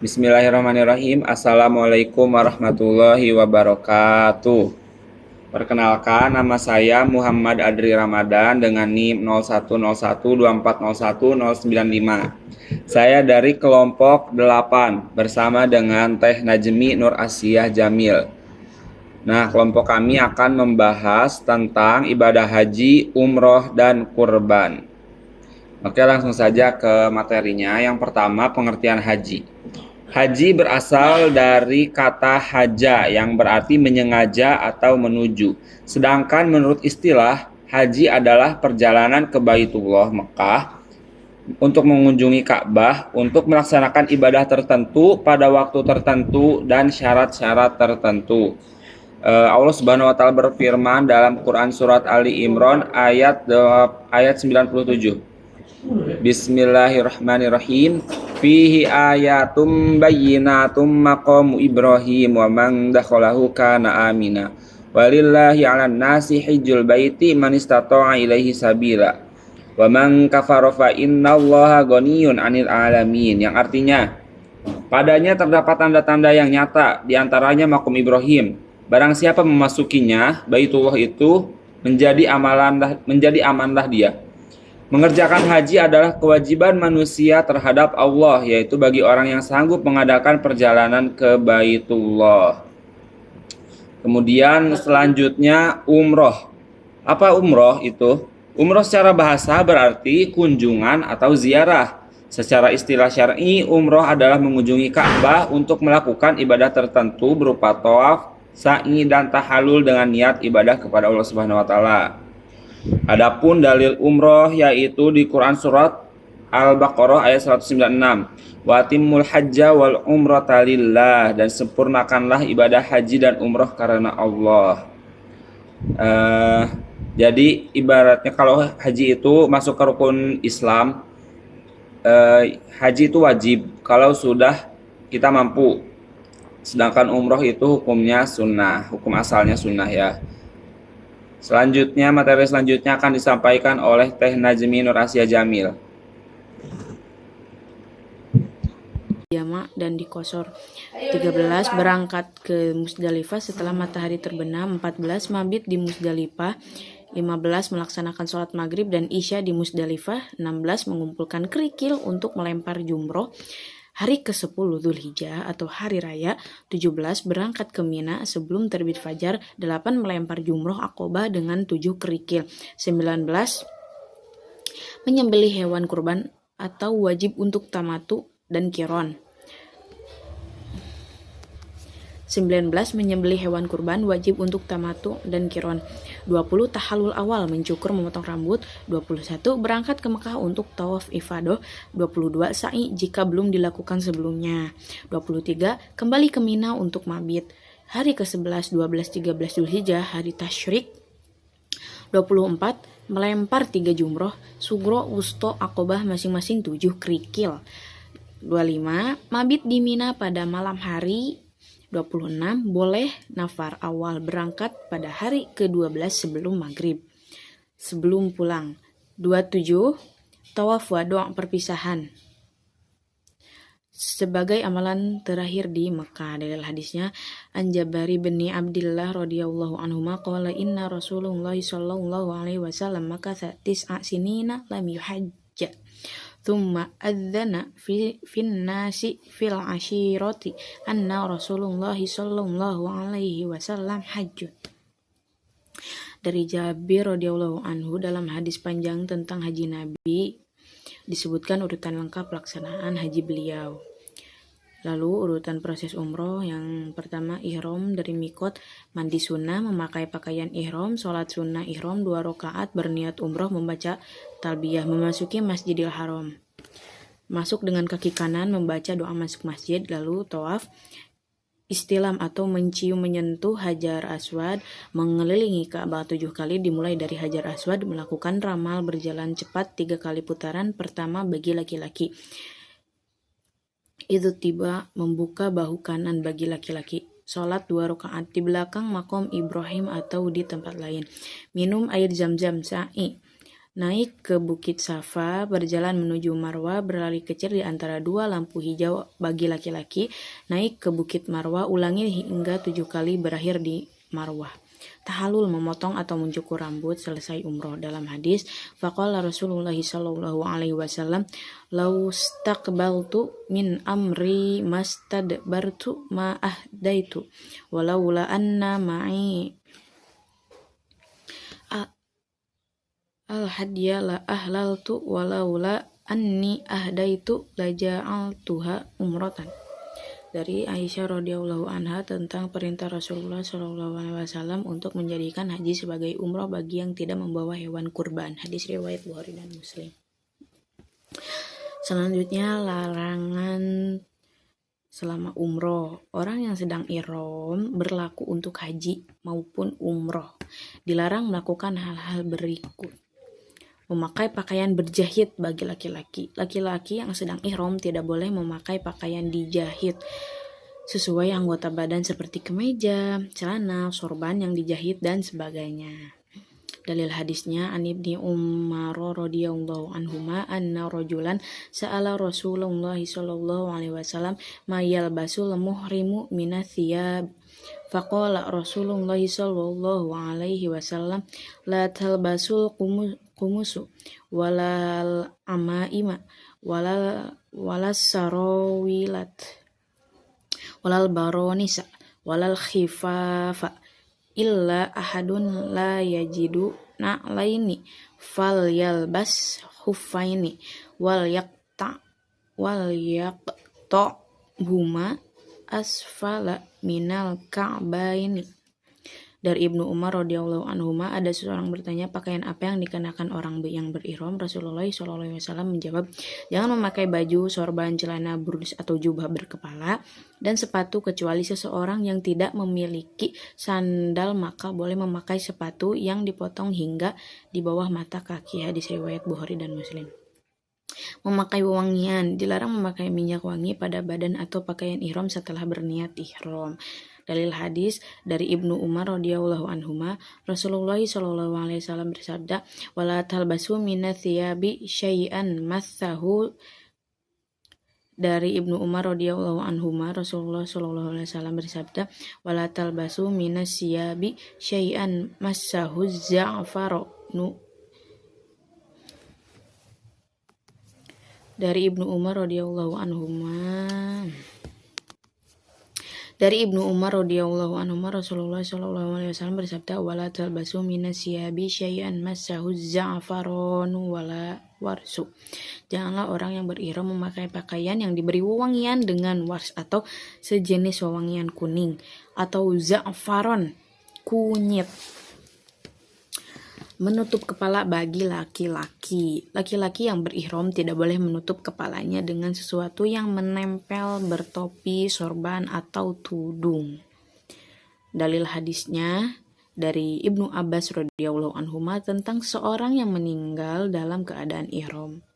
Bismillahirrahmanirrahim. Assalamualaikum warahmatullahi wabarakatuh. Perkenalkan, nama saya Muhammad Adri Ramadan dengan NIM 0101240195. Saya dari kelompok 8 bersama dengan Teh Najmi Nur Asiyah Jamil. Nah, kelompok kami akan membahas tentang ibadah haji, umroh, dan kurban. Oke, langsung saja ke materinya. Yang pertama, pengertian haji. Haji berasal dari kata haja yang berarti menyengaja atau menuju. Sedangkan menurut istilah, haji adalah perjalanan ke Baitullah Mekah untuk mengunjungi Ka'bah untuk melaksanakan ibadah tertentu pada waktu tertentu dan syarat-syarat tertentu. Allah Subhanahu wa taala berfirman dalam Quran surat Ali Imran ayat 97. Bismillahirrahmanirrahim. Fihi ayatum bayyinatum maqamu Ibrahim wa man dakhalahu kana amina. Walillahi 'alan nasi hijjul baiti man istata'a ilaihi sabila. Wa man kafara fa innallaha ghaniyun 'anil 'alamin. Yang artinya, padanya terdapat tanda-tanda yang nyata, di antaranya makom Ibrahim. Barang siapa memasukinya, Baitullah itu menjadi amanlah dia. Mengerjakan haji adalah kewajiban manusia terhadap Allah, yaitu bagi orang yang sanggup mengadakan perjalanan ke Baitullah. Kemudian selanjutnya umroh. Apa umroh itu? Umroh secara bahasa berarti kunjungan atau ziarah. Secara istilah syar'i, umroh adalah mengunjungi Ka'bah untuk melakukan ibadah tertentu berupa tawaf, sa'i, dan tahalul dengan niat ibadah kepada Allah Subhanahu wa taala. Adapun dalil umroh yaitu di Quran surat Al-Baqarah ayat 196. Wa timmul hajja wal umrata lillah, dan sempurnakanlah ibadah haji dan umroh karena Allah. Jadi ibaratnya kalau haji itu masuk ke rukun Islam, haji itu wajib kalau sudah kita mampu. Sedangkan umroh itu hukumnya sunnah, hukum asalnya sunnah ya. Selanjutnya, materi selanjutnya akan disampaikan oleh Teh Najmi Nur Asiyah Jamil. Jama' dan di Qasar. 13 berangkat ke Musdalifah setelah matahari terbenam. 14 mabit di Musdalifah. 15 melaksanakan sholat maghrib dan isya di Musdalifah. 16 mengumpulkan kerikil untuk melempar jumroh. Hari ke-10 Dzulhijjah atau hari raya. 17 berangkat ke Mina sebelum terbit fajar. 8 melempar jumroh Aqobah dengan 7 kerikil. 19 menyembelih hewan kurban atau wajib untuk tamatu dan kiron. 19 menyembelih hewan kurban wajib untuk tamatu dan kiron. 20 tahalul awal mencukur memotong rambut. 21 berangkat ke Mekah untuk tawaf ifadah. 22 sa'i jika belum dilakukan sebelumnya. 23 kembali ke Mina untuk mabit. Hari ke-11, 12, 13 Dzulhijjah hari tasyrik. 24 melempar 3 jumroh, sugro, wusto, Aqobah masing-masing 7 kerikil. 25 mabit di Mina pada malam hari. 26 boleh nafar awal berangkat pada hari ke-12 sebelum maghrib, sebelum pulang. 27 tawaf wada' perpisahan sebagai amalan terakhir di Mekah. Dalil hadisnya an Jabari bin Abdillah radhiyallahu anhuma qala inna Rasulullah sallallahu alaihi wasallam makatha tis'a sinina lam yuhajja thumma adzana fin nasi fil ashirati anna Rasulullah sallallahu alaihi wasallam hajjun. Dari Jabir radhiyallahu anhu dalam hadis panjang tentang haji Nabi disebutkan urutan lengkap pelaksanaan haji beliau. Lalu urutan proses umroh, yang pertama ihram dari mikot, mandi sunnah, memakai pakaian ihram, sholat sunnah ihram 2 rakaat, berniat umroh, membaca talbiyah, memasuki Masjidil Haram, masuk dengan kaki kanan, membaca doa masuk masjid, lalu tawaf, istilam atau mencium menyentuh Hajar Aswad, mengelilingi Ka'bah 7 kali dimulai dari Hajar Aswad, melakukan ramal berjalan cepat 3 kali putaran pertama bagi laki-laki. Itu tiba membuka bahu kanan bagi laki-laki. Sholat 2 rakaat di belakang makom Ibrahim atau di tempat lain. Minum air zam-zam sa'i. naik ke Bukit Safa, berjalan menuju Marwah, berlari kecil di antara dua lampu hijau bagi laki-laki, naik ke Bukit Marwah, ulangi hingga 7 kali berakhir di Marwah. Tahalul, memotong atau mencukur rambut selesai umroh. Dalam hadis, faqala Rasulullah sallallahu alaihi wasallam, "Lau staqbaltu min amri mastadbartu ma ahdaitu, walaula anna ma'i al-hadya la ahlaltu, walaula anni ahdaitu laja'altuha umratan." Dari Aisyah radhiyallahu anha tentang perintah Rasulullah shallallahu alaihi wasallam untuk menjadikan haji sebagai umroh bagi yang tidak membawa hewan kurban. Hadis riwayat Bukhari dan Muslim. Selanjutnya, larangan selama umroh. Orang yang sedang ihram berlaku untuk haji maupun umroh dilarang melakukan hal-hal berikut. Memakai pakaian berjahit bagi laki-laki. Laki-laki yang sedang ihram tidak boleh memakai pakaian dijahit sesuai anggota badan seperti kemeja, celana, sorban yang dijahit dan sebagainya. Dalil hadisnya an Ibnu Umar radhiyallahu anhuma anna rajulan sa'ala Rasulullah sallallahu alaihi wasallam ma yalbasul muhrimu minas thiyab. Faqala Rasulullah sallallahu alaihi wasallam la talbasul kumusu walal amaima walal sarawilat walal baronisa walal khifafa illa ahadun la yajidu na'laini fal yalbas khuffaini wal yaqta huma asfala minal ka'baini. Dari Ibnu Umar radhiyallahu anhuma, ada seseorang bertanya, pakaian apa yang dikenakan orang yang berihram? Rasulullah SAW menjawab, jangan memakai baju, sorban, celana, burnus atau jubah berkepala dan sepatu kecuali seseorang yang tidak memiliki sandal, maka boleh memakai sepatu yang dipotong hingga di bawah mata kaki. Hadis riwayat Bukhari dan Muslim. Memakai wewangian, dilarang memakai minyak wangi pada badan atau pakaian ihram setelah berniat ihram. Dalil hadis dari Ibnu Umar radhiyallahu anhuma, Rasulullah sallallahu alaihi wasallam bersabda, "Wala talbasu minats thiyabi syai'an massahu." Dari Ibnu Umar radhiyallahu anhuma, Rasulullah sallallahu alaihi wasallam bersabda, "Wala talbasu minats thiyabi syai'an massahu za'faranu." Dari Ibnu Umar radhiyallahu anhuma, Rasulullah sallallahu alaihi wasallam bersabda, "Wala talbasu minas siyabi syai'an massahu za'faranu wala warsu." Janganlah orang yang berihram memakai pakaian yang diberi wewangian dengan wars atau sejenis wewangian kuning atau za'faron, kunyit. Menutup kepala bagi laki-laki. Laki-laki yang berihram tidak boleh menutup kepalanya dengan sesuatu yang menempel bertopi, sorban, atau tudung. Dalil hadisnya dari Ibnu Abbas radhiyallahu anhuma tentang seorang yang meninggal dalam keadaan ihram.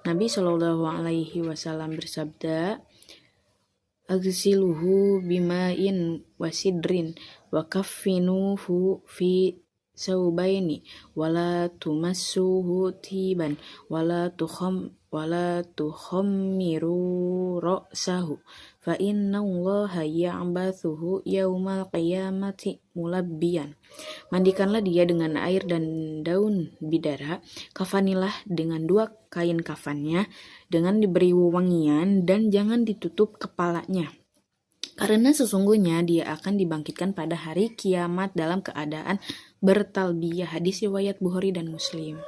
Nabi Shallallahu alaihi wasallam bersabda, "Aghsiluhu bima'in wasidrin wa kaffinuhu fi saubaini wala tumassuhu tiban wala tukhammiru ra'sahu fa innallaha ya'bathuhu yaumal qiyamati mulabbiyan." Mandikanlah dia dengan air dan daun bidara, kafanilah dengan 2 kain kafannya dengan diberi wewangian, dan jangan ditutup kepalanya, karena sesungguhnya dia akan dibangkitkan pada hari kiamat dalam keadaan bertalbiyah. Hadis riwayat Bukhari dan Muslim.